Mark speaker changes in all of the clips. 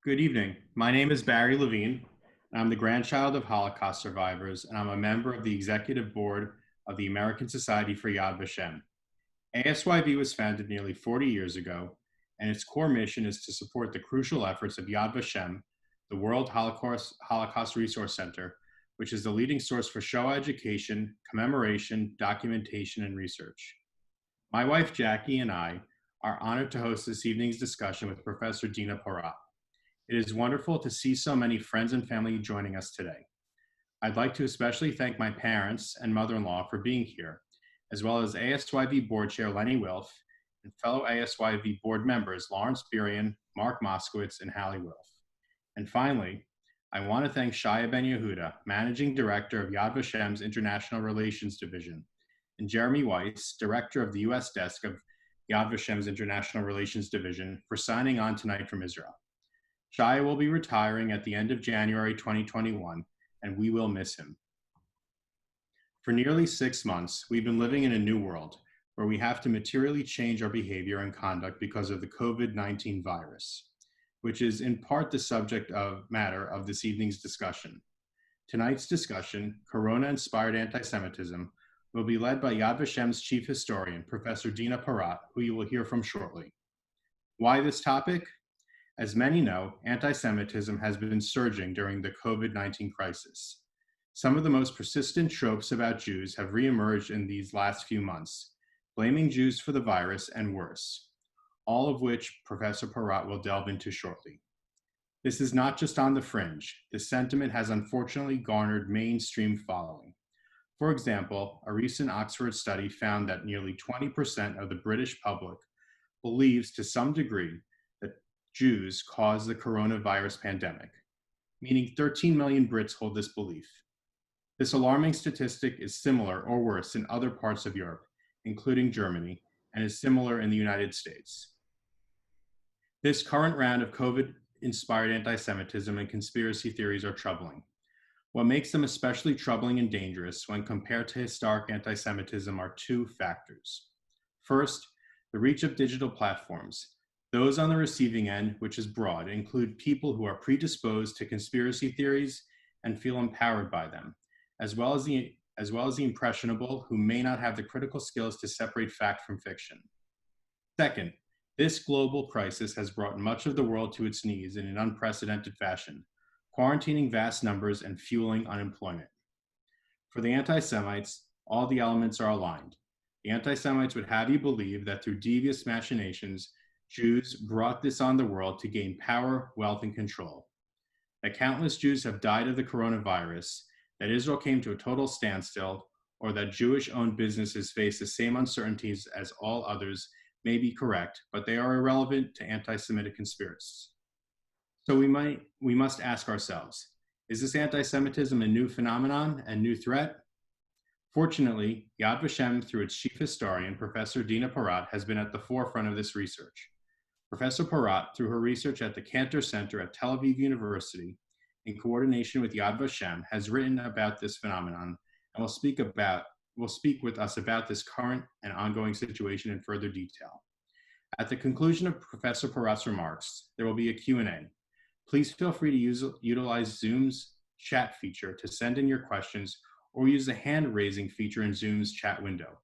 Speaker 1: Good evening. My name is Barry Levine. And I'm the grandchild of Holocaust survivors, and I'm a member of the executive board of the American Society for Yad Vashem. ASYV was founded nearly 40 years ago, and its core mission is to support the crucial efforts of Yad Vashem, the World Holocaust Resource Center, which is the leading source for Shoah education, commemoration, documentation, and research. My wife Jackie and I are honored to host this evening's discussion with Professor Dina Porat. It is wonderful to see so many friends and family joining us today. I'd like to especially thank my parents and mother-in-law for being here, as well as ASYV Board Chair Lenny Wilf and fellow ASYV board members Lawrence Burian, Mark Moskowitz, and Hallie Wilf. And finally, I want to thank Shaya Ben Yehuda, Managing Director of Yad Vashem's International Relations Division, and Jeremy Weiss, Director of the U.S. Desk of Yad Vashem's International Relations Division, for signing on tonight from Israel. Shaya will be retiring at the end of January 2021, and we will miss him. For nearly 6 months, we've been living in a new world where we have to materially change our behavior and conduct because of the COVID-19 virus, which is in part the subject matter of this evening's discussion. Tonight's discussion, Corona-Inspired Antisemitism, will be led by Yad Vashem's chief historian, Professor Dina Porat, who you will hear from shortly. Why this topic? As many know, anti-Semitism has been surging during the COVID-19 crisis. Some of the most persistent tropes about Jews have reemerged in these last few months, blaming Jews for the virus and worse, all of which Professor Porat will delve into shortly. This is not just on the fringe. The sentiment has unfortunately garnered mainstream following. For example, a recent Oxford study found that nearly 20% of the British public believes to some degree that Jews caused the coronavirus pandemic, meaning 13 million Brits hold this belief. This alarming statistic is similar or worse in other parts of Europe, including Germany, and is similar in the United States. This current round of COVID-inspired anti-Semitism and conspiracy theories are troubling. What makes them especially troubling and dangerous when compared to historic anti-Semitism are two factors. First, the reach of digital platforms. Those on the receiving end, which is broad, include people who are predisposed to conspiracy theories and feel empowered by them, as well as the impressionable who may not have the critical skills to separate fact from fiction. Second, this global crisis has brought much of the world to its knees in an unprecedented fashion, quarantining vast numbers and fueling unemployment. For the anti-Semites, all the elements are aligned. The anti-Semites would have you believe that through devious machinations, Jews brought this on the world to gain power, wealth, and control. That countless Jews have died of the coronavirus, that Israel came to a total standstill, or that Jewish-owned businesses face the same uncertainties as all others may be correct, but they are irrelevant to anti-Semitic conspiracists. So we must ask ourselves, is this anti-Semitism a new phenomenon and new threat? Fortunately, Yad Vashem, through its chief historian, Professor Dina Porat, has been at the forefront of this research. Professor Porat, through her research at the Cantor Center at Tel Aviv University, in coordination with Yad Vashem, has written about this phenomenon and will speak with us about this current and ongoing situation in further detail. At the conclusion of Professor Porat's remarks, there will be a Q&A. Please feel free to utilize Zoom's chat feature to send in your questions or use the hand-raising feature in Zoom's chat window.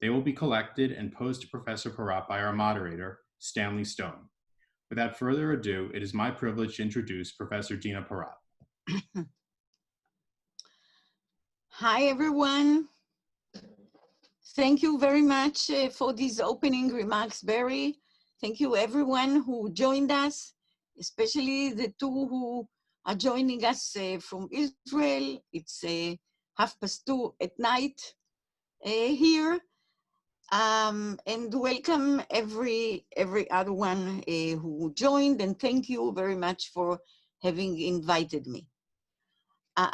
Speaker 1: They will be collected and posed to Professor Porat by our moderator, Stanley Stone. Without further ado, it is my privilege to introduce Professor Dina Porat.
Speaker 2: Hi, everyone. Thank you very much for these opening remarks, Barry. Thank you, everyone who joined us, especially the two who are joining us from Israel. It's 2:30 p.m. here. And welcome every other one who joined, and thank you very much for having invited me.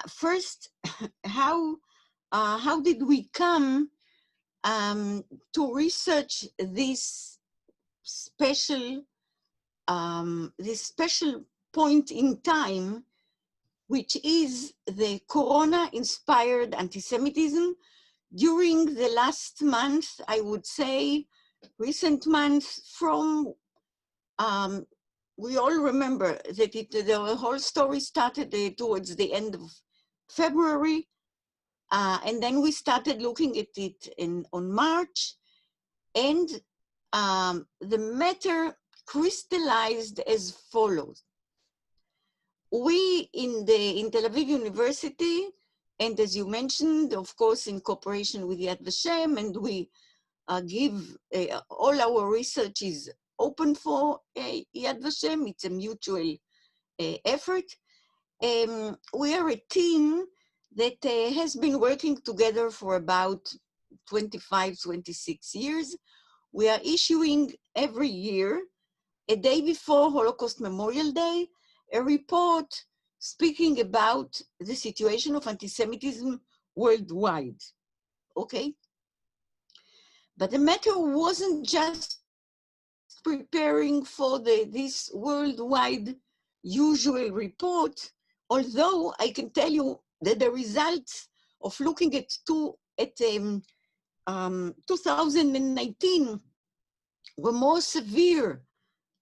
Speaker 2: First, how did we come to research this special point in time, which is the Corona-inspired antisemitism during the last month, I would say, recent months from we all remember that the whole story started towards the end of February, and then we started looking at it on March, and the matter crystallized as follows. We in Tel Aviv University, and as you mentioned, of course, in cooperation with Yad Vashem, and we give all our research is open for Yad Vashem. It's a mutual effort. We are a team that has been working together for about 25, 26 years. We are issuing every year, a day before Holocaust Memorial Day, a report speaking about the situation of anti-Semitism worldwide, okay? But the matter wasn't just preparing for this worldwide usual report, although I can tell you that the results of looking at 2019 were more severe.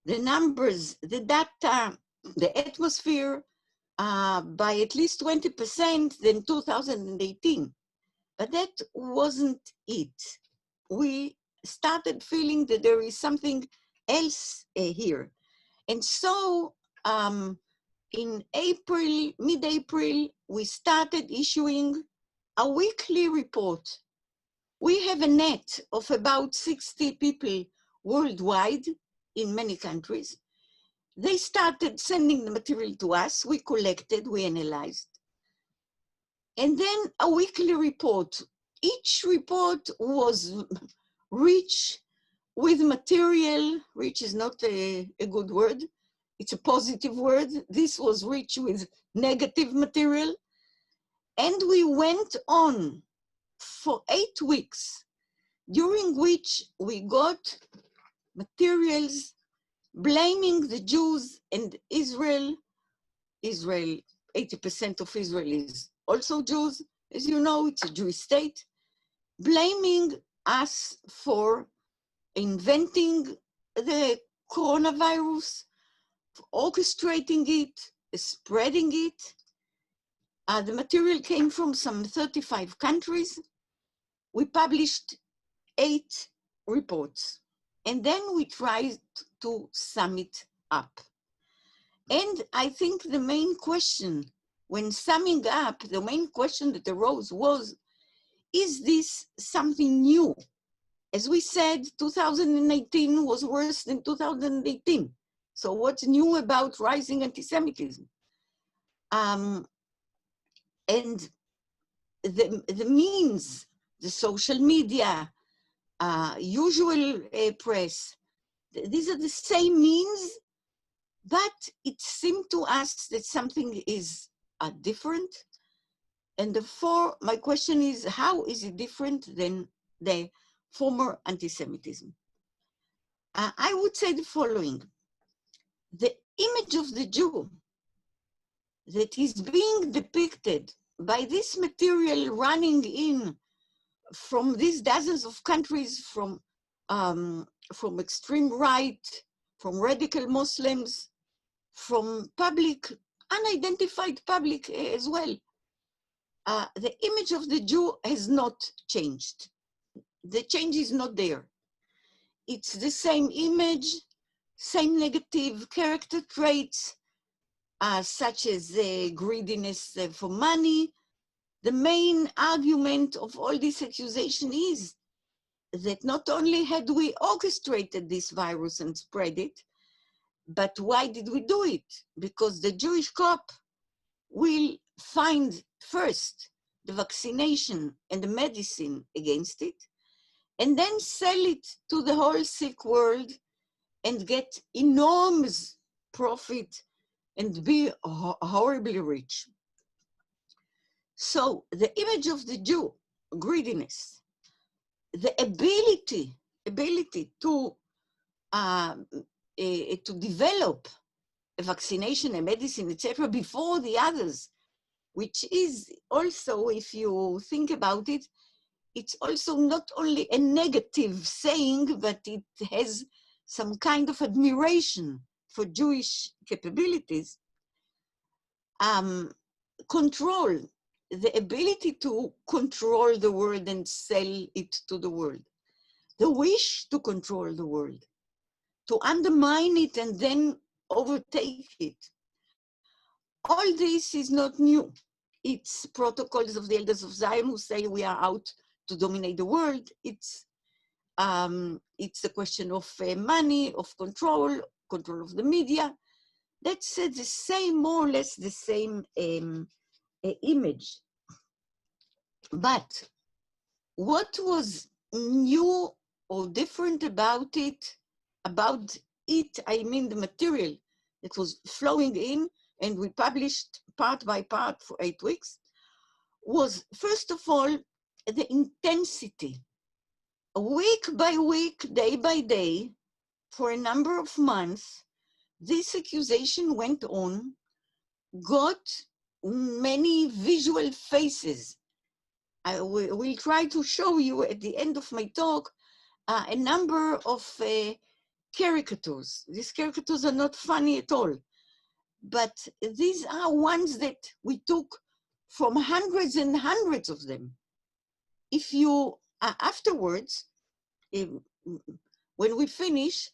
Speaker 2: The numbers, the data, the atmosphere, by at least 20% than 2018. But that wasn't it. We started feeling that there is something else here. And so in April, mid-April, we started issuing a weekly report. We have a net of about 60 people worldwide in many countries. They started sending the material to us. We collected, we analyzed. And then a weekly report. Each report was rich with material. Rich is not a good word. It's a positive word. This was rich with negative material. And we went on for 8 weeks, during which we got materials blaming the Jews and Israel. Israel, 80% of Israel is also Jews. As you know, it's a Jewish state. Blaming us for inventing the coronavirus, for orchestrating it, spreading it. The material came from some 35 countries. We published 8 reports. And then we tried to sum it up. And I think the main question, when summing up, the main question that arose was, is this something new? As we said, 2018 was worse than 2018. So what's new about rising anti-Semitism? And the means, the social media, usual press, these are the same means, but it seemed to us that something is different. And therefore, my question is, how is it different than the former anti-Semitism? I would say the following. The image of the Jew that is being depicted by this material running in from these dozens of countries, from extreme right, from radical Muslims, from public, unidentified public as well. The image of the Jew has not changed. The change is not there. It's the same image, same negative character traits, such as greediness for money. The main argument of all this accusation is that not only had we orchestrated this virus and spread it, but why did we do it? Because the Jewish cop will find first the vaccination and the medicine against it, and then sell it to the whole sick world and get enormous profit and be horribly rich. So the image of the Jew, greediness, the ability to develop a vaccination, a medicine, etc., before the others, which is also, if you think about it, it's also not only a negative saying, but it has some kind of admiration for Jewish capabilities, control, the ability to control the world and sell it to the world, the wish to control the world, to undermine it and then overtake it. All this is not new. It's protocols of the elders of Zion who say we are out to dominate the world. It's a question of money, of control of the media. That's the same, more or less the same image. But what was new or different about it, I mean the material that was flowing in, and we published part by part for 8 weeks, was first of all, the intensity. Week by week, day by day, for a number of months, this accusation went on, got many visual faces. I will try to show you at the end of my talk a number of caricatures. These caricatures are not funny at all, but these are ones that we took from hundreds and hundreds of them. If you, afterwards, when we finish,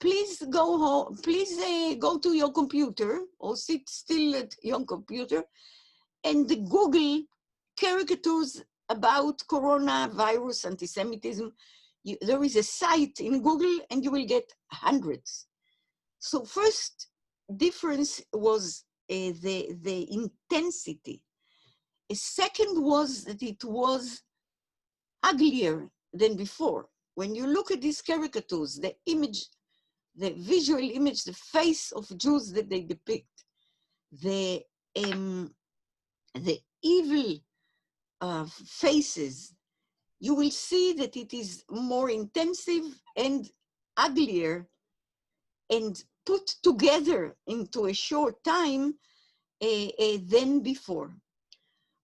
Speaker 2: please go home, please go to your computer or sit still at your computer and Google caricatures about coronavirus anti-Semitism. There is a site in Google and you will get hundreds. So first difference was the intensity. A second was that it was uglier than before. When you look at these caricatures, the image, the visual image, the face of Jews that they depict, the evil faces, you will see that it is more intensive and uglier and put together into a short time than before.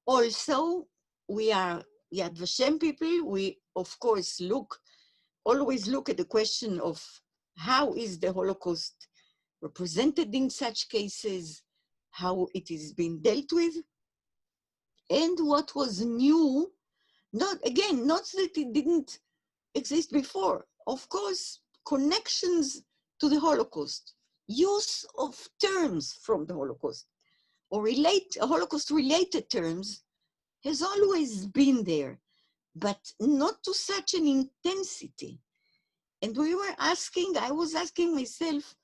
Speaker 2: Also, we are Yad Vashem people. We, of course, always look at the question of how is the Holocaust represented in such cases, how it is being dealt with, and what was new, not that it didn't exist before. Of course, connections to the Holocaust, use of terms from the Holocaust, or Holocaust-related terms has always been there, but not to such an intensity. And I was asking myself,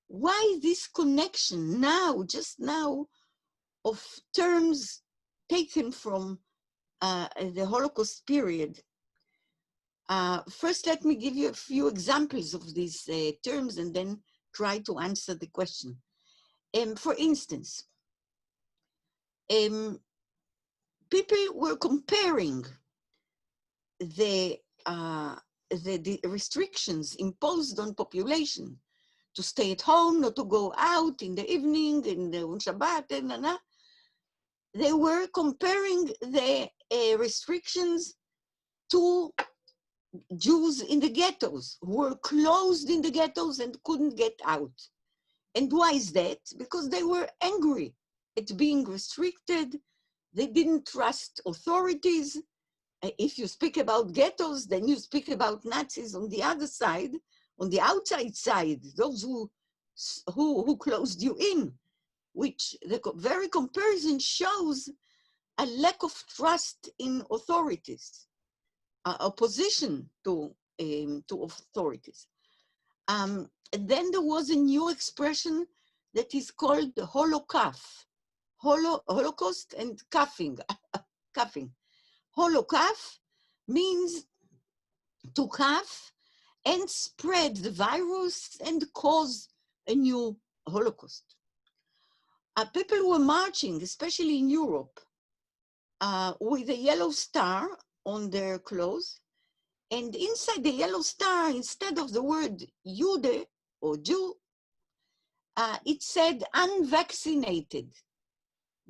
Speaker 2: why this connection now, just now, of terms taken from the Holocaust period? First, let me give you a few examples of these terms and then try to answer the question. For instance, people were comparing the restrictions imposed on population to stay at home, not to go out in the evening, on Shabbat, and they were comparing the restrictions to Jews in the ghettos who were closed in the ghettos and couldn't get out. And why is that? Because they were angry at being restricted. They didn't trust authorities. If you speak about ghettos, then you speak about Nazis on the other side, on the outside side, those who closed you in, which the very comparison shows a lack of trust in authorities, opposition to authorities. And then there was a new expression that is called the Holocaust, Holocaust and cuffing. Holocaust means to cuff and spread the virus and cause a new Holocaust. People were marching, especially in Europe, with a yellow star on their clothes. And inside the yellow star, instead of the word Jude or Jew, it said unvaccinated,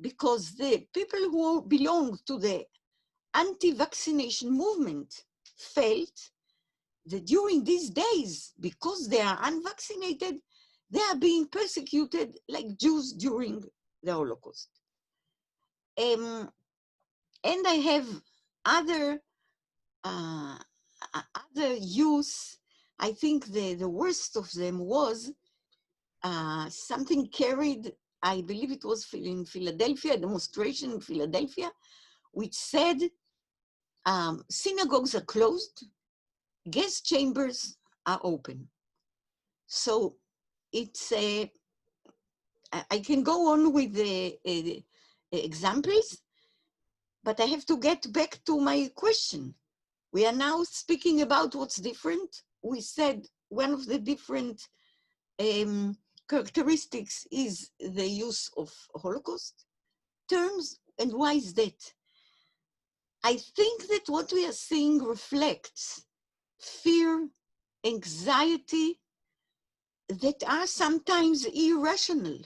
Speaker 2: because the people who belong to the anti-vaccination movement felt that during these days, because they are unvaccinated, they are being persecuted like Jews during the Holocaust. And I have other use. I think the worst of them was something carried, I believe it was in Philadelphia, a demonstration in Philadelphia, which said synagogues are closed, gas chambers are open. So it's I can go on with the examples, but I have to get back to my question. We are now speaking about what's different. We said one of the different characteristics is the use of Holocaust terms. And why is that? I think that what we are seeing reflects fear, anxiety that are sometimes irrational,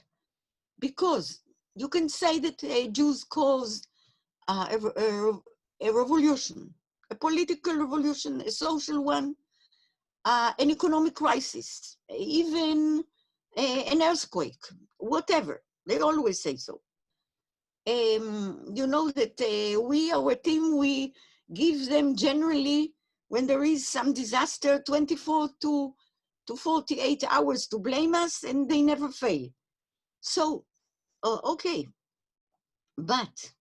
Speaker 2: because you can say that Jews caused a revolution, a political revolution, a social one, an economic crisis, even an earthquake, whatever. They always say so. You know that our team, we give them generally, when there is some disaster, 24 to 48 hours to blame us, and they never fail. So, okay. But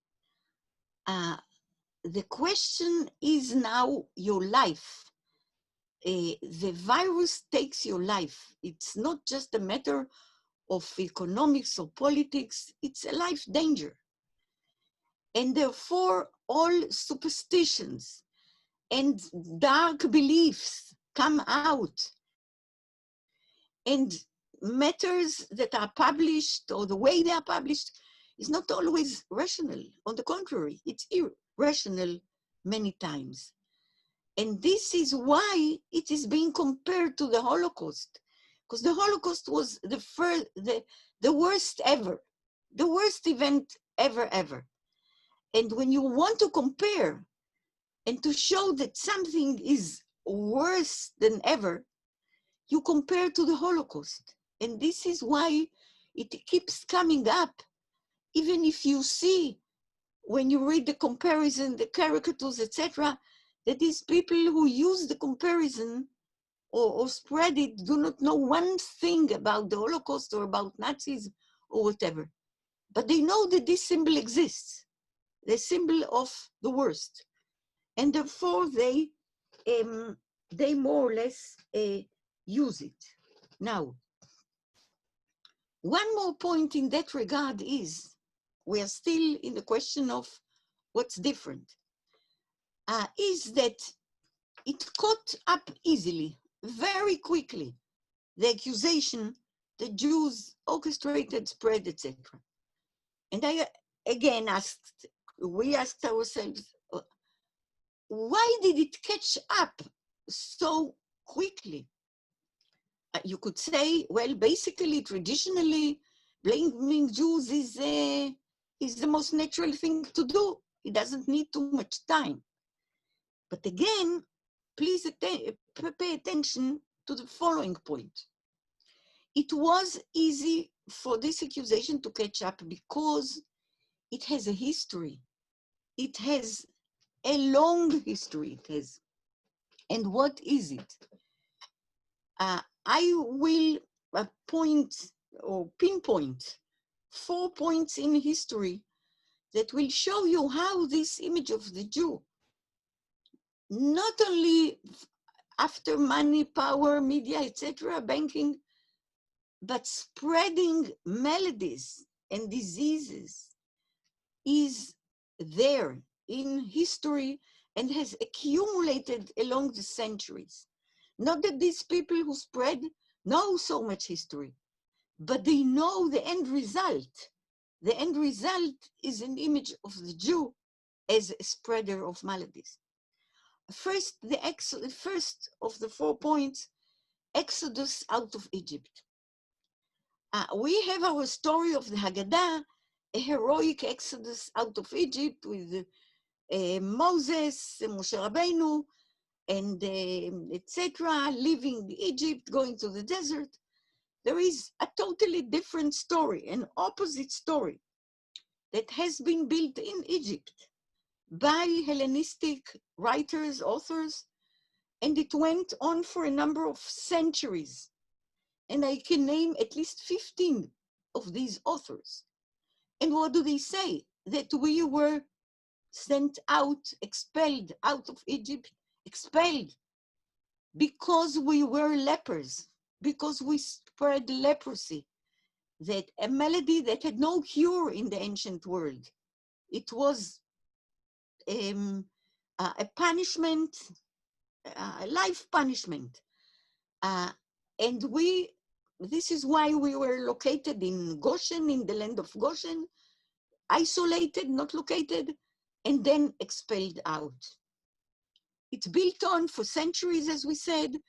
Speaker 2: the question is now your life. The virus takes your life. It's not just a matter of economics or politics, it's a life danger. And therefore, all superstitions and dark beliefs come out. And matters that are published, or the way they are published, is not always rational. On the contrary, it's irrational many times. And this is why it is being compared to the Holocaust, because the Holocaust was the worst ever, the worst event ever. And when you want to compare and to show that something is worse than ever, you compare to the Holocaust. And this is why it keeps coming up. Even if you see, when you read the comparison, the caricatures, etc., that these people who use the comparison or spread it do not know one thing about the Holocaust or about Nazis or whatever. But they know that this symbol exists, the symbol of the worst. And therefore they more or less use it. Now, one more point in that regard is, we are still in the question of what's different, is that it caught up easily, very quickly, the accusation that Jews orchestrated, spread, etc. And I again we asked ourselves, why did it catch up so quickly? You could say, well, basically, traditionally, blaming Jews is the most natural thing to do. It doesn't need too much time. But again, please pay attention to the following point. It was easy for this accusation to catch up because it has a history. It has a long history. It has. And what is it? I will point or pinpoint 4 points in history that will show you how this image of the Jew, not only after money, power, media, etc., banking, but spreading maladies and diseases, is there in history and has accumulated along the centuries. Not that these people who spread know so much history, but they know the end result. The end result is an image of the Jew as a spreader of maladies. First, the first of the 4 points, Exodus out of Egypt. We have our story of the Haggadah, a heroic exodus out of Egypt with Moses, Moshe Rabbeinu, and etc., leaving Egypt, going to the desert. there is a totally different story, an opposite story that has been built in Egypt by Hellenistic writers, authors, and it went on for a number of centuries. And I can name at least 15 of these authors. And what do they say? That we were sent out, expelled out of Egypt, expelled because we were lepers, because we spread leprosy, that a malady that had no cure in the ancient world. It was a punishment, a life punishment. And this is why we were located in Goshen, in the land of Goshen, isolated, not located, and then expelled out. It built on for centuries, as we said.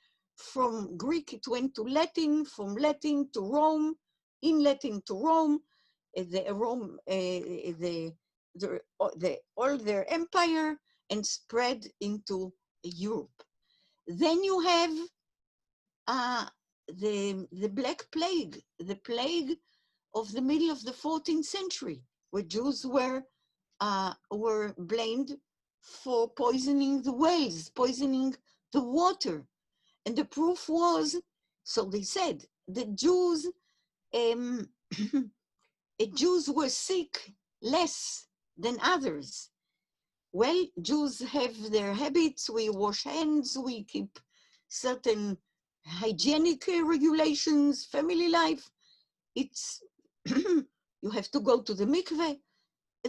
Speaker 2: From Greek, it went to Latin, from Latin to Rome, in Latin to Rome, all their empire, and spread into Europe. Then you have the Black Plague, the plague of the middle of the 14th century, where Jews were blamed for poisoning the wells, poisoning the water. And the proof was, so they said, the Jews, Jews were sick less than others. Well, Jews have their habits, we wash hands, we keep certain hygienic regulations, family life. It's, you have to go to the mikveh.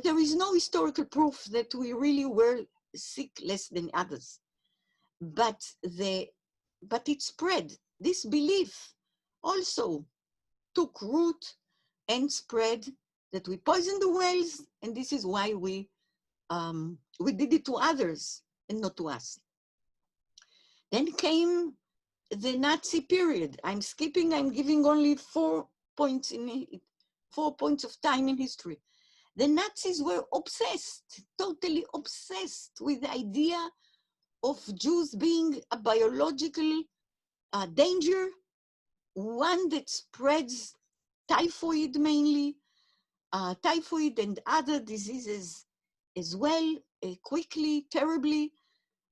Speaker 2: There is no historical proof that we really were sick less than others. But it spread. This belief also took root and spread that we poisoned the wells, and this is why we did it to others and not to us. Then came the Nazi period. I'm skipping, I'm giving only 4 points of time in history. The Nazis were obsessed, totally obsessed with the idea of Jews being a biological danger, one that spreads typhoid mainly, typhoid and other diseases as well, quickly, terribly,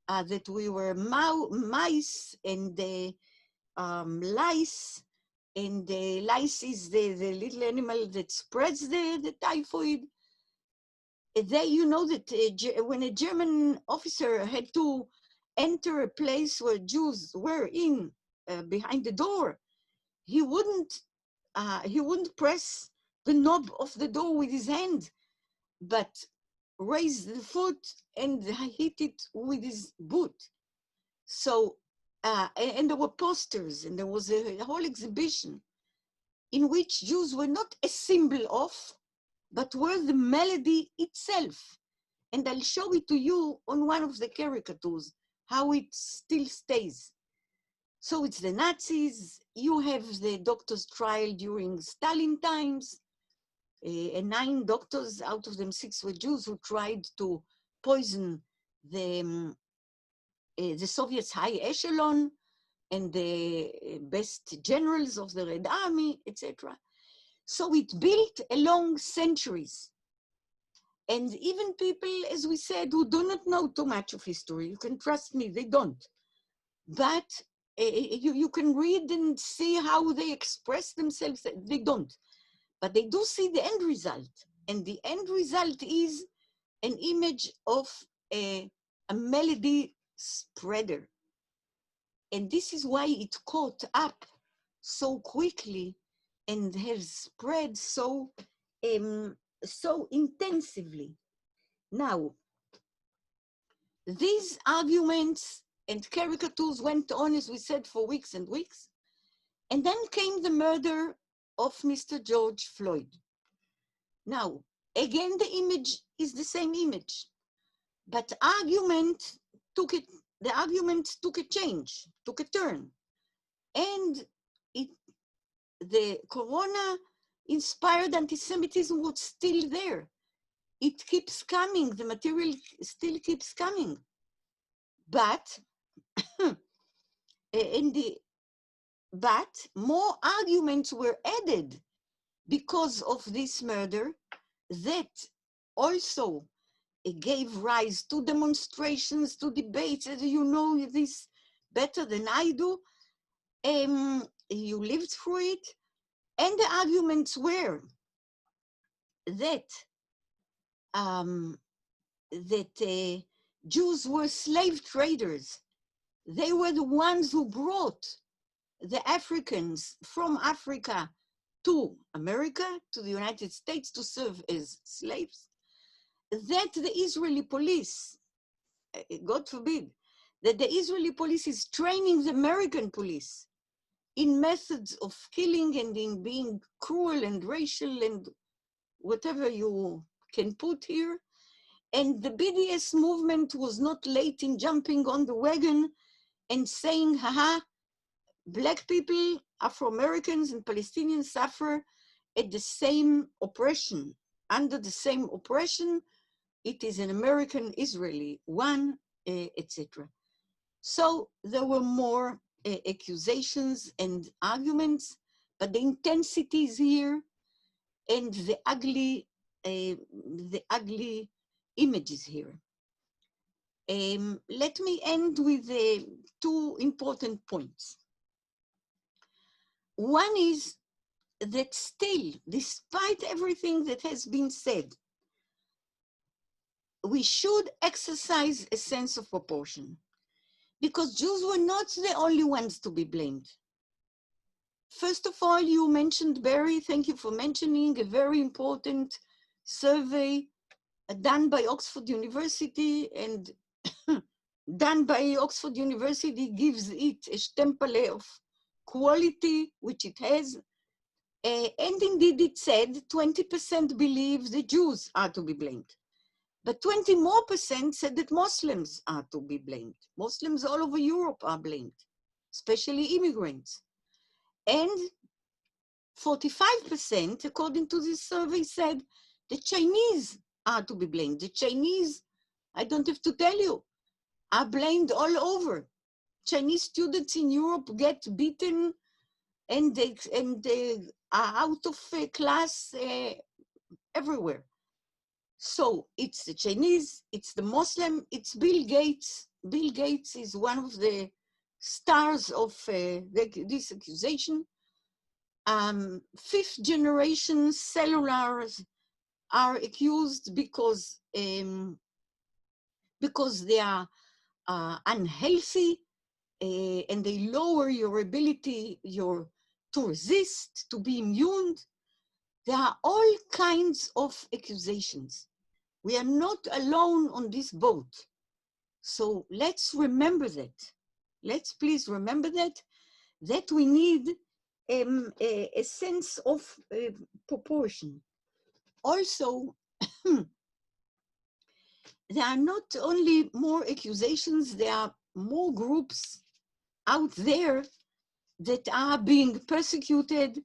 Speaker 2: that we were mice and lice, and the lice is the little animal that spreads the typhoid. You know that when a German officer had to enter a place where Jews were behind the door, he wouldn't press the knob of the door with his hand, but raise the foot and hit it with his boot. So, and there were posters, and there was a whole exhibition in which Jews were not a symbol of, but were the melody itself. And I'll show it to you on one of the caricatures, how it still stays. So it's the Nazis, you have the doctor's trial during Stalin times, and 9 doctors, out of them 6 were Jews, who tried to poison the Soviets' high echelon and the best generals of the Red Army, etc. So it built along centuries. And even people, as we said, who do not know too much of history, you can trust me, they don't. But you can read and see how they express themselves, they don't. But they do see the end result. And the end result is an image of a melody spreader. And this is why it caught up so quickly and has spread so intensively. Now, these arguments and caricatures went on, as we said, for weeks and weeks. And then came the murder of Mr. George Floyd. Now, again, the image is the same image, but the argument took a change, took a turn. And the corona-inspired anti-Semitism was still there. It keeps coming, the material still keeps coming. But but more arguments were added because of this murder that also gave rise to demonstrations, to debates, as you know this better than I do. You lived through it. And the arguments were that Jews were slave traders. They were the ones who brought the Africans from Africa to America, to the United States, to serve as slaves. That the Israeli police, God forbid, that the Israeli police is training the American police in methods of killing and in being cruel and racial and whatever you can put here. And the BDS movement was not late in jumping on the wagon and saying, haha, Black people, Afro-Americans and Palestinians suffer at the same oppression, under the same oppression. It is an American Israeli one, etc. So there were more accusations and arguments, but the intensity is here and the ugly images here. Let me end with two important points. One is that still, despite everything that has been said, we should exercise a sense of proportion, because Jews were not the only ones to be blamed. First of all, you mentioned, Barry, thank you for mentioning a very important survey done by Oxford University, and done by Oxford University gives it a stempel of quality, which it has. And indeed it said 20% believe the Jews are to be blamed. But 20% more said that Muslims are to be blamed. Muslims all over Europe are blamed, especially immigrants. And 45%, according to this survey, said the Chinese are to be blamed. The Chinese, I don't have to tell you, are blamed all over. Chinese students in Europe get beaten and they are out of class everywhere. So it's the Chinese, it's the Muslim, it's Bill Gates. Bill Gates is one of the stars of this accusation. Fifth generation cellulars are accused because they are unhealthy and they lower your ability to resist, to be immune. There are all kinds of accusations. We are not alone on this boat. So let's remember that. Let's please remember that we need a sense of proportion. Also, there are not only more accusations, there are more groups out there that are being persecuted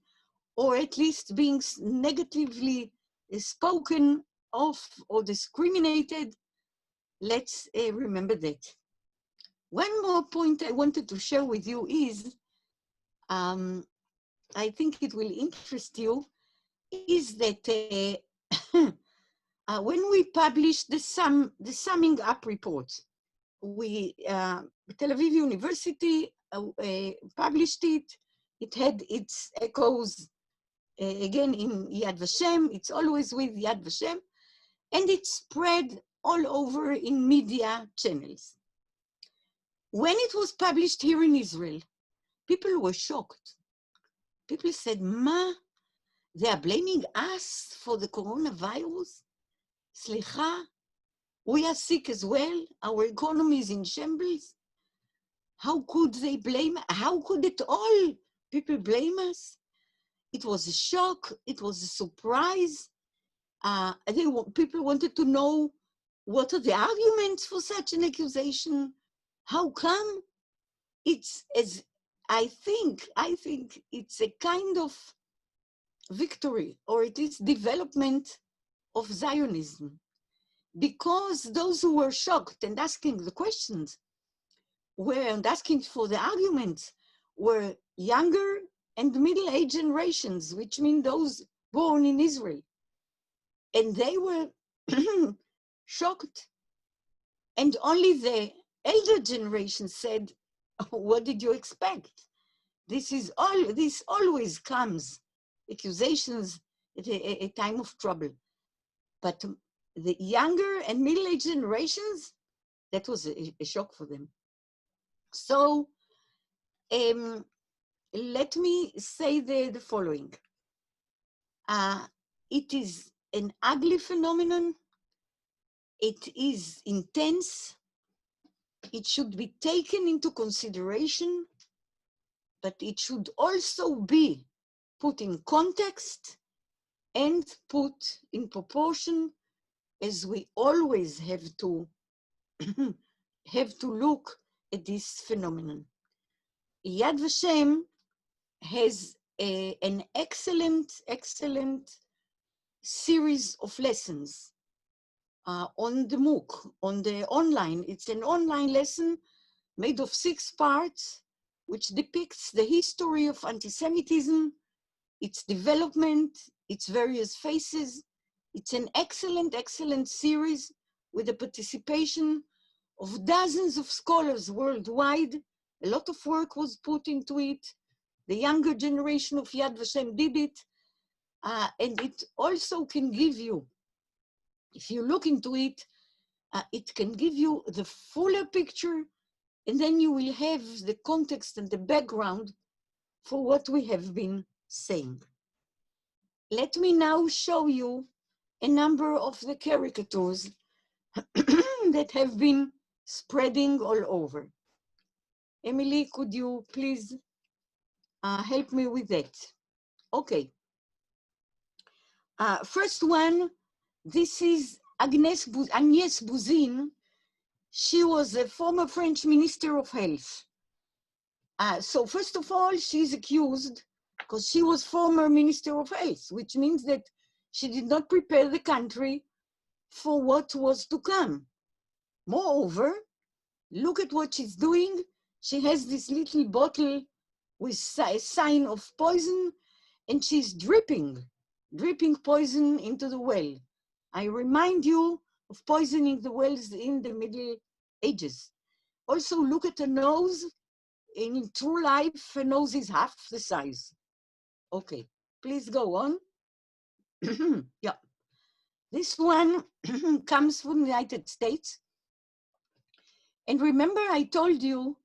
Speaker 2: or at least being negatively spoken of or discriminated. Let's remember that. One more point I wanted to share with you is, I think it will interest you, is that when we published the summing up report, Tel Aviv University published it. It had its echoes again in Yad Vashem. It's always with Yad Vashem, and it spread all over in media channels. When it was published here in Israel, people were shocked. People said, "Ma, they are blaming us for the coronavirus? Slicha, we are sick as well. Our economy is in shambles. How could they blame? How could it all people blame us?" It was a shock. It was a surprise. People wanted to know, what are the arguments for such an accusation? How come? It's as I think it's a kind of victory, or it is development of Zionism, because those who were shocked and asking the questions and asking for the arguments were younger and middle-aged generations, which mean those born in Israel. And they were shocked. And only the elder generation said, what did you expect? This always comes, accusations at a time of trouble. But the younger and middle-aged generations, that was a shock for them. So let me say the following. It is an ugly phenomenon. It is intense. It should be taken into consideration, but it should also be put in context and put in proportion, as we always have to look at this phenomenon. Yad Vashem has an excellent series of lessons on the MOOC, on the online. It's an online lesson made of 6 parts, which depicts the history of anti-Semitism, its development, its various phases. It's an excellent series with the participation of dozens of scholars worldwide. A lot of work was put into it. The younger generation of Yad Vashem did it. And it also can give you, if you look into it, it can give you the fuller picture, and then you will have the context and the background for what we have been saying. Let me now show you a number of the caricatures that have been spreading all over. Emily, could you please help me with that? Okay. First one, this is Agnes Bussy. She was a former French Minister of Health. So first of all, she's accused because she was former Minister of Health, which means that she did not prepare the country for what was to come. Moreover, look at what she's doing. She has this little bottle with a sign of poison, and she's dripping poison into the well. I remind you of poisoning the wells in the Middle Ages. Also, look at the nose. In true life, a nose is half the size. Okay, please go on. Yeah. This one comes from the United States. And remember, I told you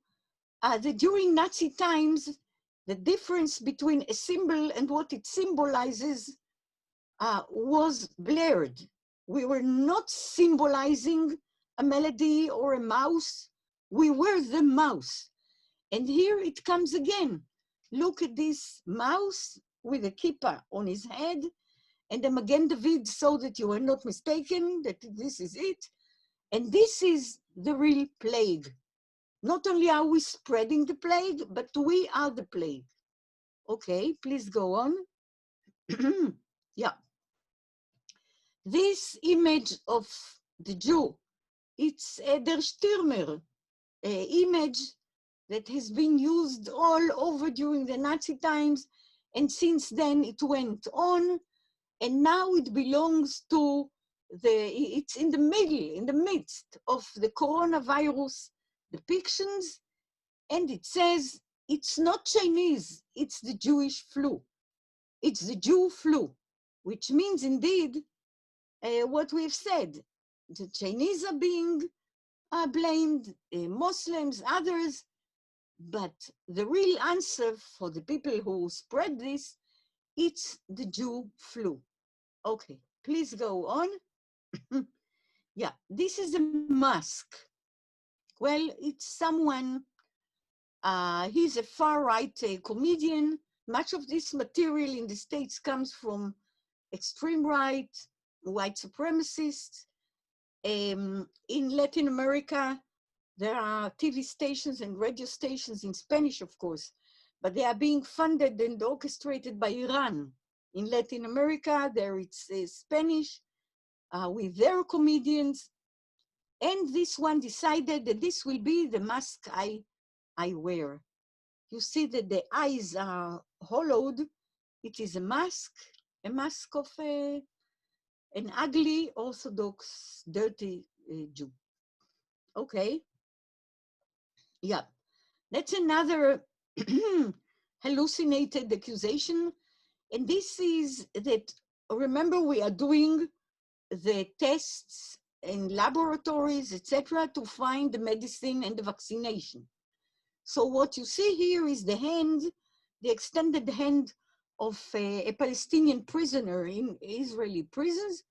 Speaker 2: that during Nazi times, the difference between a symbol and what it symbolizes was blurred. We were not symbolizing a melody or a mouse. We were the mouse. And here it comes again. Look at this mouse with a kippah on his head and a Magen David, so that you are not mistaken that this is it. And this is the real plague. Not only are we spreading the plague, but we are the plague. Okay, please go on. Yeah. This image of the Jew, it's Der Stürmer image that has been used all over during the Nazi times, and since then it went on, and now it belongs to it's in the middle, in the midst of the coronavirus depictions, and it says, it's not Chinese, it's the Jewish flu. It's the Jew flu, which means indeed what we've said. The Chinese are being blamed, Muslims, others, but the real answer for the people who spread this, it's the Jew flu. Okay, please go on. Yeah, this is a mask. Well, it's someone, he's a far-right comedian. Much of this material in the States comes from extreme right, white supremacists. In Latin America, there are TV stations and radio stations in Spanish, of course, but they are being funded and orchestrated by Iran. In Latin America, there it's Spanish with their comedians. And this one decided that this will be the mask I wear. You see that the eyes are hollowed. It is a mask of an ugly, Orthodox, dirty Jew. Okay, yeah. That's another hallucinated accusation. And this is that, remember, we are doing the tests in laboratories, etc., to find the medicine and the vaccination. So what you see here is the hand, the extended hand of a Palestinian prisoner in Israeli prisons,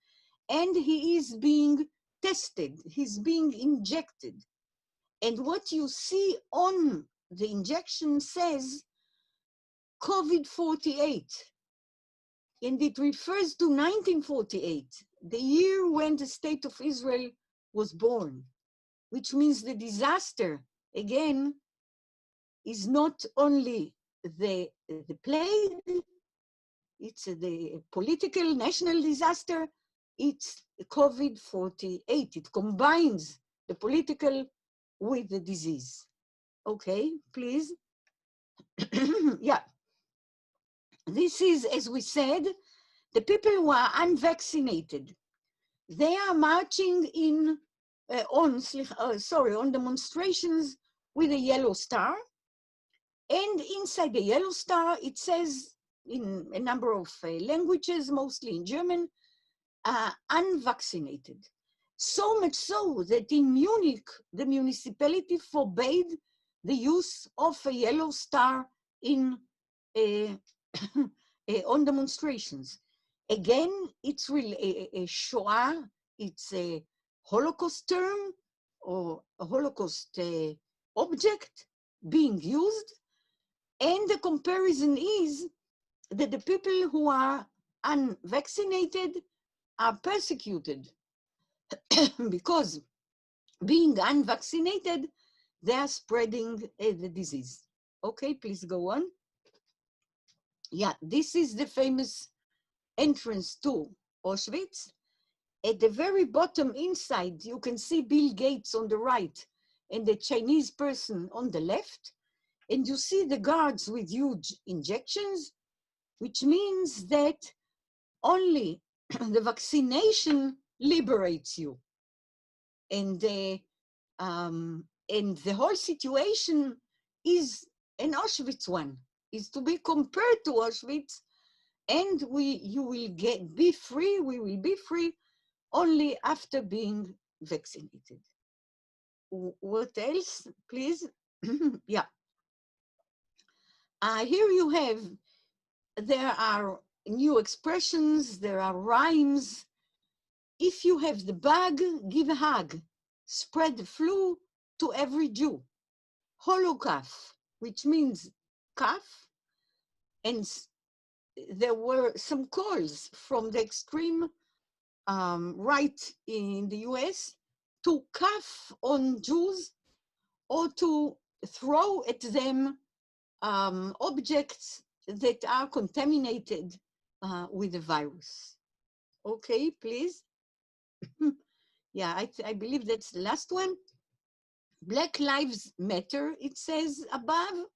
Speaker 2: and he is being tested, he's being injected. And what you see on the injection says COVID-48, and it refers to 1948, the year when the state of Israel was born, which means the disaster, again, is not only the plague, it's the political national disaster, it's COVID-48. It combines the political with the disease. Okay, please. Yeah. This is, as we said, the people who are unvaccinated. They are marching in on demonstrations with a yellow star. And inside the yellow star, it says in a number of languages, mostly in German, unvaccinated. So much so that in Munich, the municipality forbade the use of a yellow star in on demonstrations. Again, it's really a Shoah, it's a Holocaust term or a Holocaust object being used. And the comparison is that the people who are unvaccinated are persecuted because being unvaccinated, they are spreading the disease. Okay, please go on. Yeah, this is the famous entrance to Auschwitz. At the very bottom inside, you can see Bill Gates on the right and the Chinese person on the left. And you see the guards with huge injections, which means that only the vaccination liberates you. And the whole situation is an Auschwitz one, is to be compared to Auschwitz, and you will be free, we will be free only after being vaccinated. What else, please? Yeah. Here you have, there are new expressions, there are rhymes. If you have the bug, give a hug. Spread the flu to every Jew. Holocaust, which means cough. And there were some calls from the extreme right in the US to cough on Jews or to throw at them objects that are contaminated with the virus. Okay, please. Yeah, I believe that's the last one. Black Lives Matter, it says above.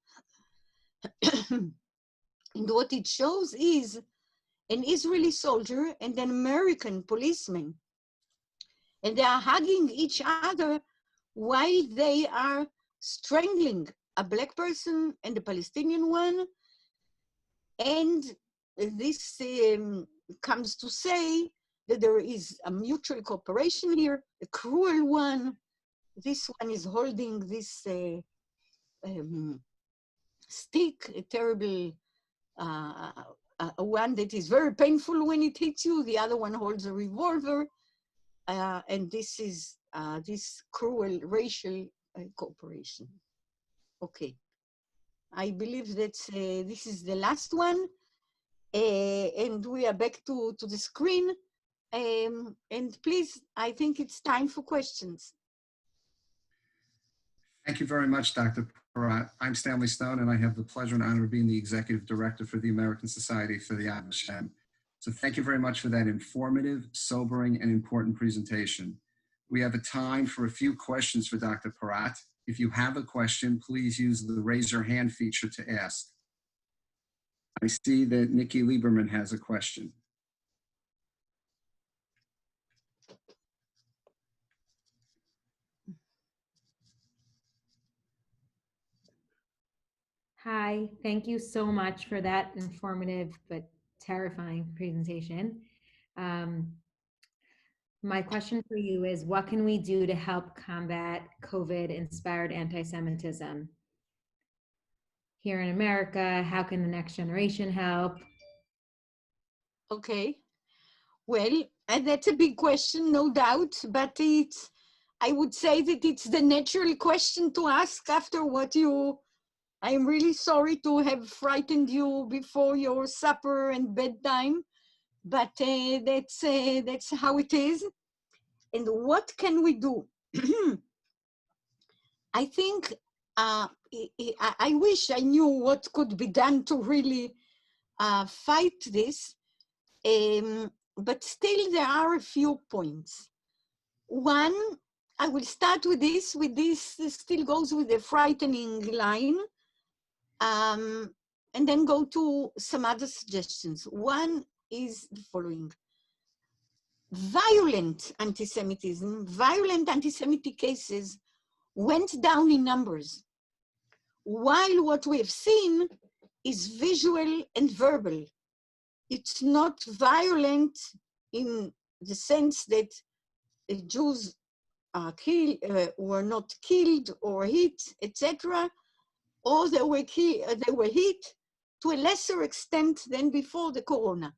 Speaker 2: And what it shows is an Israeli soldier and an American policeman. And they are hugging each other while they are strangling a black person and a Palestinian one. And this comes to say that there is a mutual cooperation here, a cruel one. This one is holding this stick, a terrible one that is very painful when it hits you. The other one holds a revolver. And this is this cruel racial cooperation. Okay. I believe that this is the last one. And we are back to the screen. And please, I think it's time for questions.
Speaker 3: Thank you very much, Dr. Porat. I'm Stanley Stone, and I have the pleasure and honor of being the Executive Director for the American Society for the Yad Vashem. So thank you very much for that informative, sobering, and important presentation. We have a time for a few questions for Dr. Porat. If you have a question, please use the raise your hand feature to ask. I see that Nikki Lieberman has a question.
Speaker 4: Hi, thank you so much for that informative but terrifying presentation. My question for you is, what can we do to help combat COVID-inspired anti-Semitism? Here in America, how can the next generation help?
Speaker 2: Okay. Well, and that's a big question, no doubt, but I would say that it's the natural question to ask after what I'm really sorry to have frightened you before your supper and bedtime, but that's how it is. And what can we do? I think I wish I knew what could be done to really fight this, but still there are a few points. One, I will start with this still goes with the frightening line, and then go to some other suggestions. One is the following. Violent anti-Semitism, violent anti-Semitic cases went down in numbers, while what we have seen is visual and verbal. It's not violent in the sense that Jews were not killed or hit, etc., or they were hit to a lesser extent than before the corona.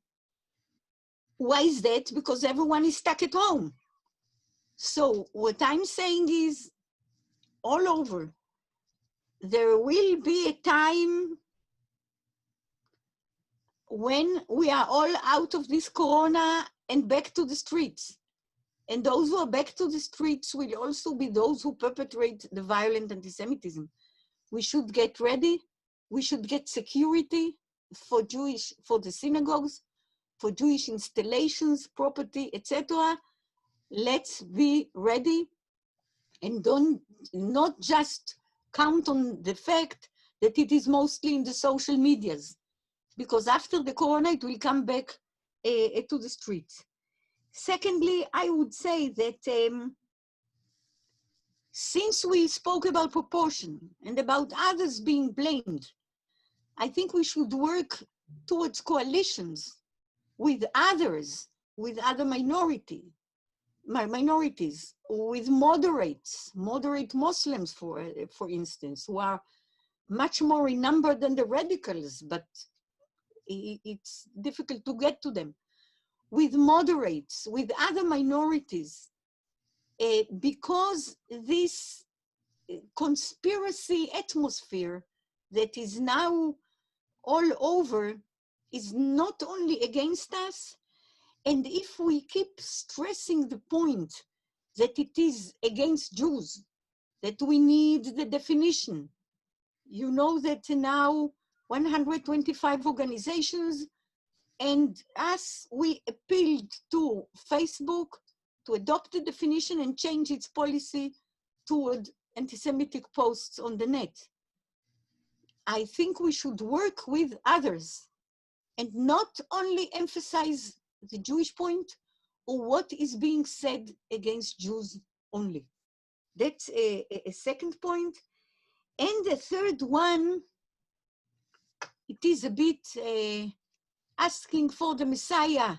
Speaker 2: Why is that? Because everyone is stuck at home. So what I'm saying is, all over, there will be a time when we are all out of this corona and back to the streets. And those who are back to the streets will also be those who perpetrate the violent anti-Semitism. We should get ready. We should get security for the synagogues, for Jewish installations, property, etc. Let's be ready and not just count on the fact that it is mostly in the social medias, because after the corona, it will come back to the streets. Secondly, I would say that since we spoke about proportion and about others being blamed, I think we should work towards coalitions with others, with other minorities, with moderate Muslims, for instance, who are much more in number than the radicals, but it's difficult to get to them. With moderates, with other minorities, because this conspiracy atmosphere that is now all over is not only against us, and if we keep stressing the point that it is against Jews, that we need the definition. You know that now 125 organizations and us, we appealed to Facebook to adopt the definition and change its policy toward anti-Semitic posts on the net. I think we should work with others and not only emphasize the Jewish point or what is being said against Jews only. That's a second point. And the third one, it is a bit asking for the Messiah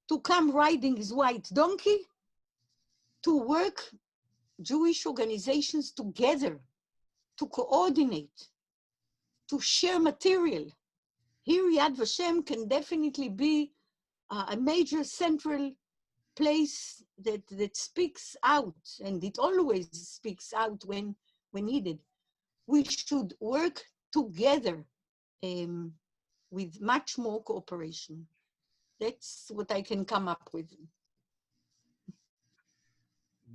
Speaker 2: to come riding his white donkey, to work Jewish organizations together, to coordinate, to share material. Here, Yad Vashem can definitely be a major central place that speaks out, and it always speaks out when needed. We should work together with much more cooperation. That's what I can come up with.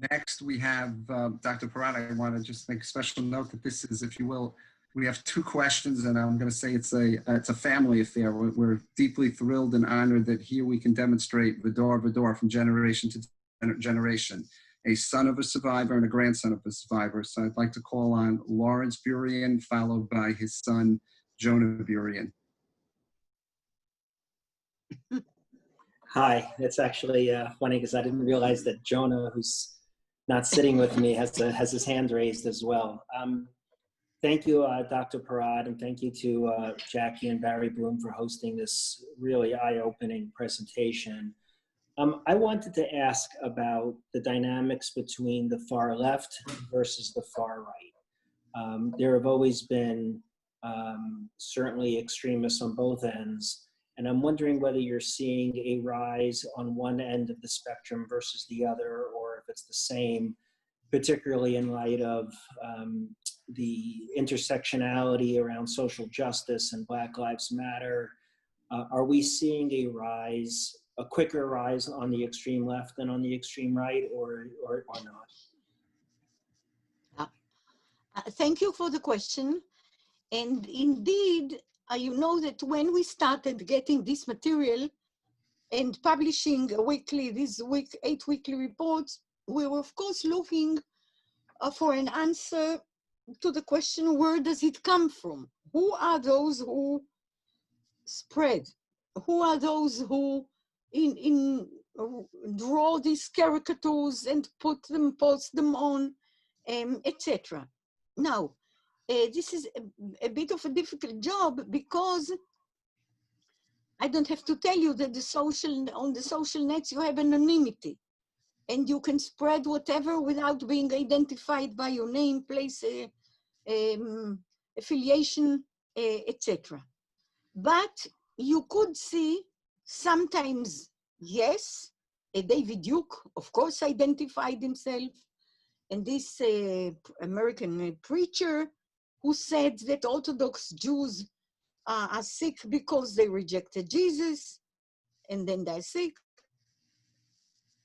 Speaker 3: Next, we have Dr. Porat. I want to just make a special note that this is, if you will, we have two questions, and I'm going to say it's a family affair. We're deeply thrilled and honored that here we can demonstrate Vador from generation to generation. a son of a survivor and a grandson of a survivor. So I'd like to call on Lawrence Burian, followed by his son, Jonah Burian.
Speaker 5: Hi, it's actually funny because I didn't realize that Jonah, who's not sitting with me, has his hand raised as well. Thank you, Dr. Porat, and thank you to Jackie and Barry Bloom for hosting this really eye-opening presentation. I wanted to ask about the dynamics between the far left versus the far right. There have always been certainly extremists on both ends, and I'm wondering whether you're seeing a rise on one end of the spectrum versus the other, or if it's the same, particularly in light of the intersectionality around social justice and Black Lives Matter. Are we seeing a rise, a quicker rise on the extreme left than on the extreme right, or not?
Speaker 2: Thank you for the question. And indeed, you know that when we started getting this material and publishing these 8 weekly reports, we were of course looking for an answer to the question, where does it come from? Who are those who spread? Who are those who draw these caricatures and post them on, etc. Now, this is a bit of a difficult job because I don't have to tell you that on the social nets you have anonymity and you can spread whatever without being identified by your name, place, affiliation, etc. But you could see sometimes, yes, David Duke, of course, identified himself, and this American preacher who said that Orthodox Jews are sick because they rejected Jesus, and then they're sick.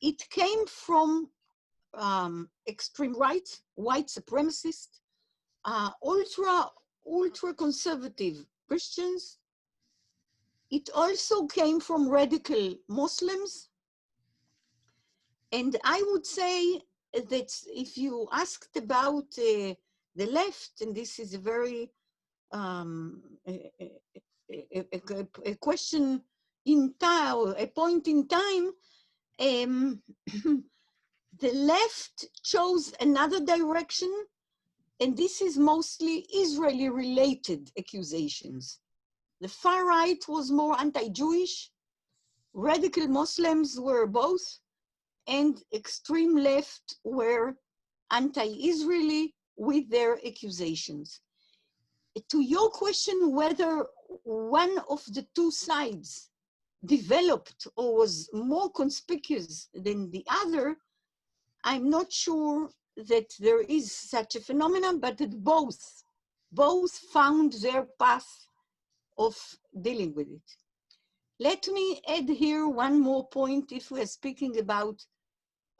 Speaker 2: It came from extreme right, white supremacist, ultra conservative Christians. It also came from radical Muslims. And I would say that if you asked about the left, and this is a very a question in time, a point in time, the left chose another direction, and this is mostly Israeli-related accusations. The far right was more anti-Jewish, radical Muslims were both, and extreme left were anti-Israeli with their accusations. To your question whether one of the two sides developed or was more conspicuous than the other, I'm not sure that there is such a phenomenon, but that both found their path of dealing with it. Let me add here one more point if we're speaking about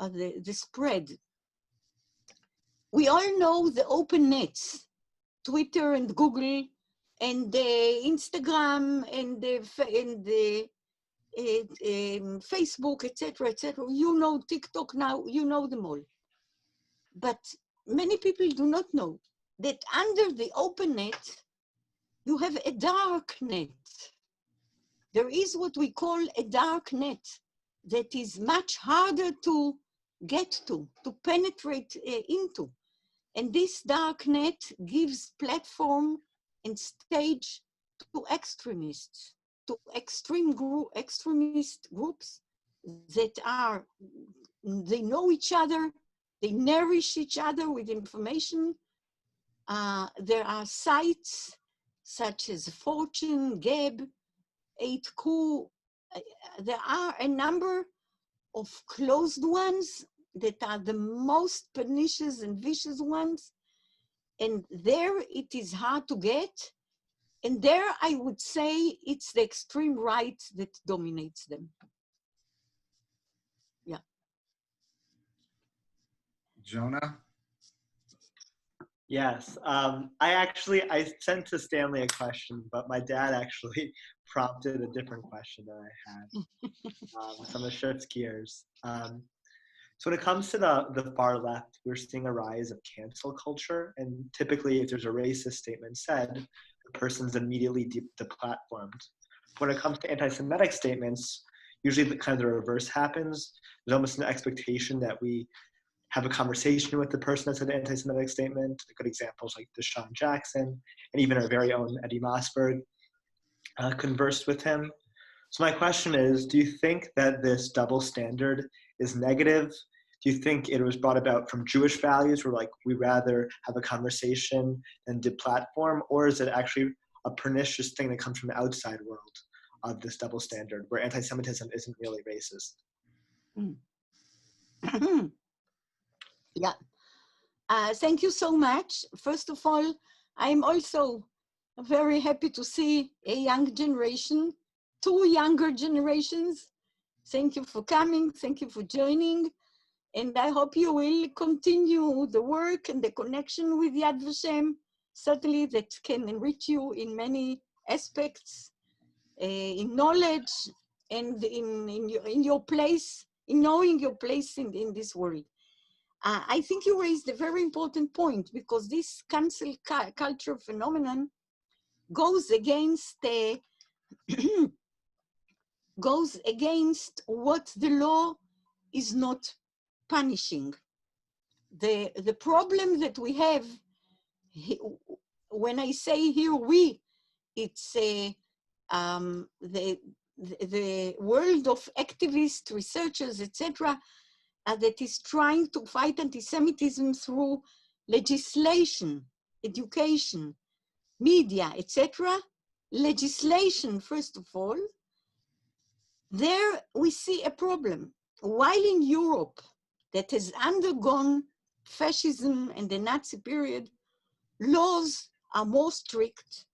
Speaker 2: the spread. We all know the open nets, Twitter and Google and Instagram and Facebook, etc., etc. You know TikTok now, you know them all. But many people do not know that under the open net, you have a dark net. There is what we call a dark net that is much harder to get to penetrate into. And this dark net gives platform and stage to extremists, to extremist groups that they know each other, they nourish each other with information. There are sites such as Fortune, Gab, 8Q. There are a number of closed ones that are the most pernicious and vicious ones. And there it is hard to get. And there I would say it's the extreme right that dominates them. Yeah.
Speaker 3: Jonah?
Speaker 6: Yes, I sent to Stanley a question, but my dad actually prompted a different question that I had. So I'm gonna shift gears. So when it comes to the far left, we're seeing a rise of cancel culture. And typically, if there's a racist statement said, the person's immediately deplatformed. When it comes to anti-Semitic statements, usually the reverse happens. There's almost an expectation that we have a conversation with the person that said an anti-Semitic statement. Good examples like Deshaun Jackson, and even our very own Eddie Mossberg conversed with him. So my question is, do you think that this double standard is negative? Do you think it was brought about from Jewish values where like we rather have a conversation than deplatform, or is it actually a pernicious thing that comes from the outside world of this double standard where anti-Semitism isn't really racist?
Speaker 2: Yeah. Thank you so much. First of all, I'm also very happy to see a young generation, two younger generations. Thank you for coming. Thank you for joining. And I hope you will continue the work and the connection with Yad Vashem. Certainly that can enrich you in many aspects, in knowledge and in your place, in knowing your place in this world. I think you raised a very important point, because this cancel culture phenomenon goes against goes against what the law is not punishing. The problem that we have, when I say here we, it's the world of activists, researchers, etc., that is trying to fight anti-Semitism through legislation, education, media, etc. Legislation, first of all, there we see a problem. While in Europe, that has undergone fascism and the Nazi period, laws are more strict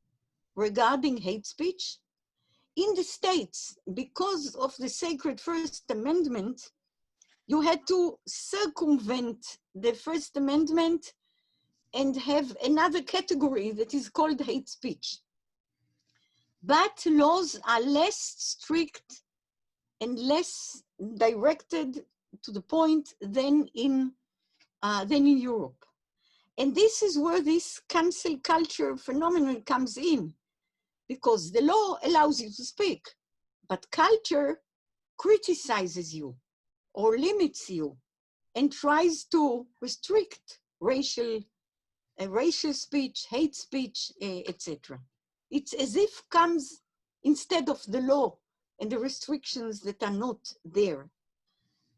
Speaker 2: regarding hate speech. In the States, because of the sacred First Amendment, you had to circumvent the First Amendment and have another category that is called hate speech. But laws are less strict and less directed to the point than in Europe. And this is where this cancel culture phenomenon comes in, because the law allows you to speak, but culture criticizes you or limits you and tries to restrict racial speech, hate speech, etc. It's as if comes instead of the law and the restrictions that are not there.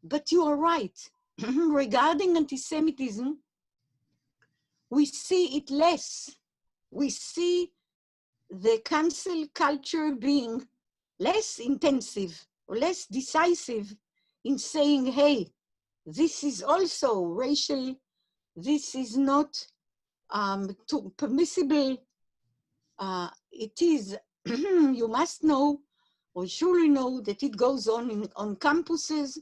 Speaker 2: But you are right. Regarding anti-Semitism, we see it less. We see the cancel culture being less intensive or less decisive in saying, hey, this is also racial, this is not permissible. It is, you must know, or surely know, that it goes on campuses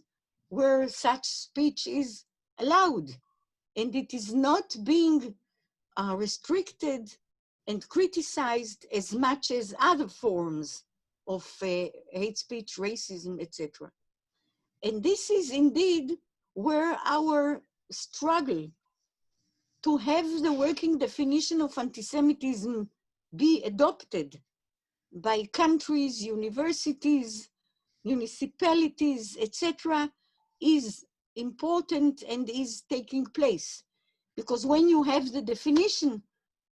Speaker 2: where such speech is allowed, and it is not being restricted and criticized as much as other forms of hate speech, racism, etc. And this is indeed where our struggle to have the working definition of anti-Semitism be adopted by countries, universities, municipalities, etc., is important and is taking place. Because when you have the definition,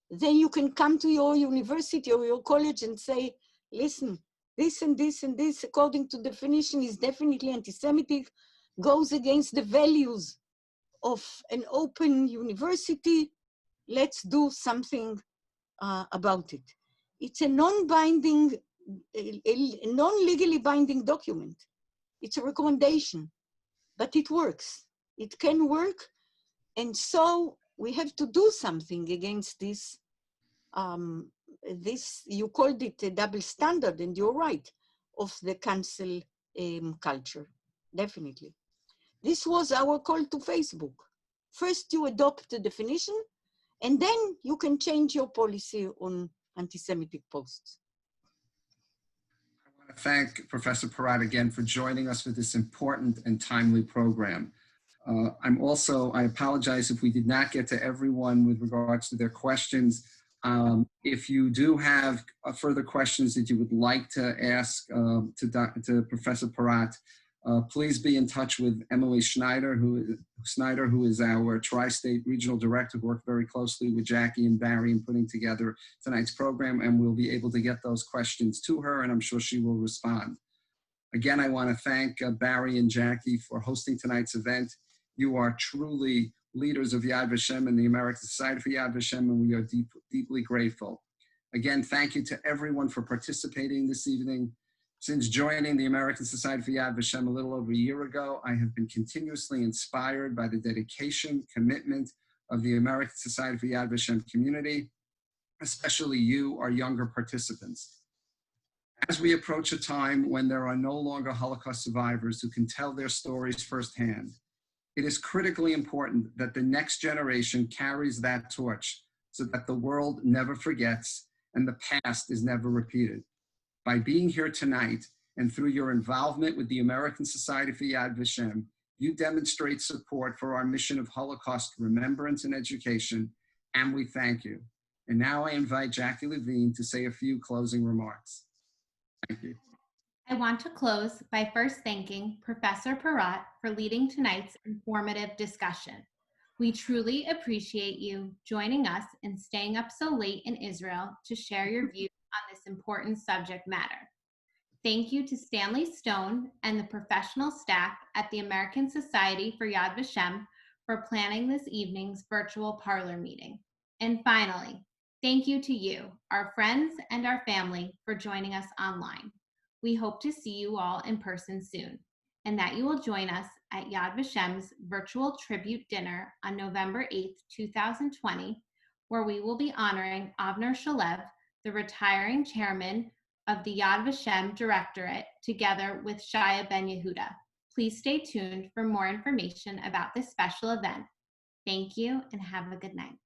Speaker 2: then you can come to your university or your college and say, listen, this and this and this, according to definition, is definitely anti-Semitic, goes against the values of an open university. Let's do something about it. It's a non-binding, a non-legally binding document. It's a recommendation, but it works. It can work. And so we have to do something against this. You called it a double standard, and you're right, of the cancel culture, definitely. This was our call to Facebook. First, you adopt the definition, and then you can change your policy on anti-Semitic posts.
Speaker 3: I want to thank Professor Porat again for joining us for this important and timely program. I apologize if we did not get to everyone with regards to their questions. If you do have further questions that you would like to ask to Professor Porat, please be in touch with Emily Schneider, who is our Tri-State Regional Director, who worked very closely with Jackie and Barry in putting together tonight's program, and we'll be able to get those questions to her, and I'm sure she will respond. Again, I want to thank Barry and Jackie for hosting tonight's event. You are truly leaders of Yad Vashem and the American Society for Yad Vashem, and we are deeply grateful. Again, thank you to everyone for participating this evening. Since joining the American Society for Yad Vashem a little over a year ago, I have been continuously inspired by the dedication, commitment of the American Society for Yad Vashem community, especially you, our younger participants. As we approach a time when there are no longer Holocaust survivors who can tell their stories firsthand, it is critically important that the next generation carries that torch so that the world never forgets and the past is never repeated. By being here tonight and through your involvement with the American Society for Yad Vashem, you demonstrate support for our mission of Holocaust remembrance and education, and we thank you. And now I invite Jackie Levine to say a few closing remarks. Thank you.
Speaker 7: I want to close by first thanking Professor Porat for leading tonight's informative discussion. We truly appreciate you joining us and staying up so late in Israel to share your views on this important subject matter. Thank you to Stanley Stone and the professional staff at the American Society for Yad Vashem for planning this evening's virtual Parlor meeting. And finally, thank you to you, our friends and our family, for joining us online. We hope to see you all in person soon, and that you will join us at Yad Vashem's virtual tribute dinner on November 8th, 2020, where we will be honoring Avner Shalev, the retiring chairman of the Yad Vashem Directorate, together with Shaya Ben Yehuda. Please stay tuned for more information about this special event. Thank you and have a good night.